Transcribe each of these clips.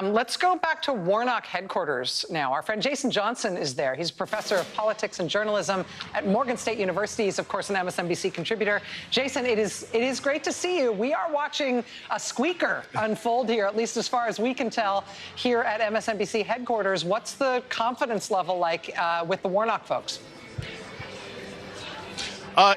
Let's go back to Warnock headquarters now. Our friend Jason Johnson is there. He's a professor of politics and journalism at Morgan State University. He's, of course, an MSNBC contributor. Jason, it is great to see you. We are watching a squeaker unfold here, at least as far as we can tell, here at MSNBC headquarters. What's the confidence level like with the Warnock folks?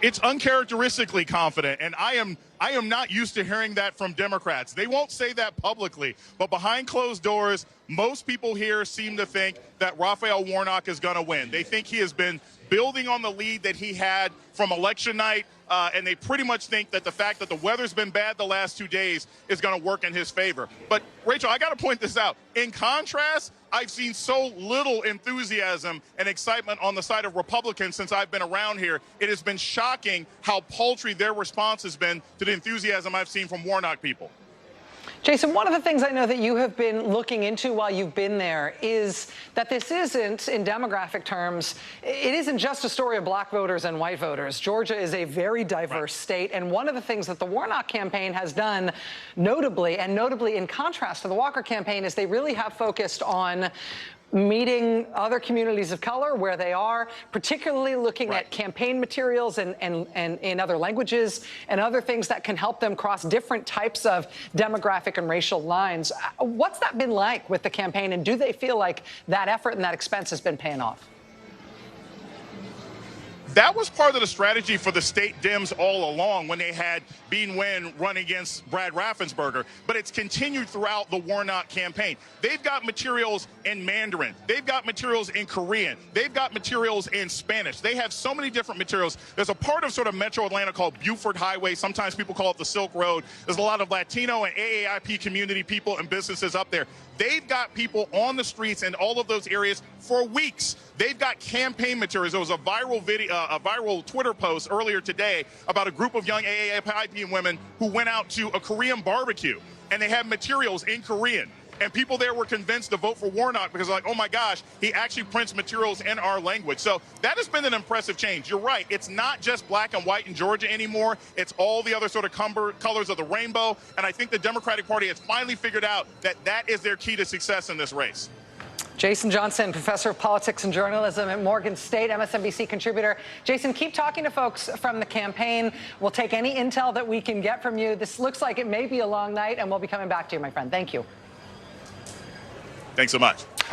It's uncharacteristically confident, and I am not used to hearing that from Democrats. They won't say that publicly, but behind closed doors, most people here seem to think that Raphael Warnock is going to win. They think he has been building on the lead that he had from election night, and they pretty much think that the fact that the weather's been bad the last 2 days is going to work in his favor. But, Rachel, I got to point this out. In contrast, I've seen so little enthusiasm and excitement on the side of Republicans since I've been around here. It has been shocking how paltry their response has been to the enthusiasm I've seen from Warnock people. Jason, one of the things I know that you have been looking into while you've been there is that this isn't, in demographic terms, it isn't just a story of black voters and white voters. Georgia is a very diverse state, and one of the things that the Warnock campaign has done notably in contrast to the Walker campaign, is they really have focused on meeting other communities of color where they are, particularly looking at campaign materials and in other languages and other things that can help them cross different types of demographic and racial lines. What's that been like with the campaign, and do they feel like that effort and that expense has been paying off? That was part of the strategy for the state Dems all along when they had Bean Wynn run against Brad Raffensperger, but it's continued throughout the Warnock campaign. They've got materials in Mandarin. They've got materials in Korean. They've got materials in Spanish. They have so many different materials. There's a part of sort of Metro Atlanta called Buford Highway. Sometimes people call it the Silk Road. There's a lot of Latino and AAIP community people and businesses up there. They've got people on the streets in all of those areas for weeks. They've got campaign materials. There was a viral video, a viral Twitter post earlier today about a group of young AAIP women who went out to a Korean barbecue, and they had materials in Korean. And people there were convinced to vote for Warnock because, like, oh my gosh, he actually prints materials in our language. So that has been an impressive change. You're right. It's not just black and white in Georgia anymore. It's all the other sort of colors of the rainbow. And I think the Democratic Party has finally figured out that that is their key to success in this race. Jason Johnson, professor of politics and journalism at Morgan State, MSNBC contributor. Jason, keep talking to folks from the campaign. We'll take any intel that we can get from you. This looks like it may be a long night, and we'll be coming back to you, my friend. Thank you. Thanks so much.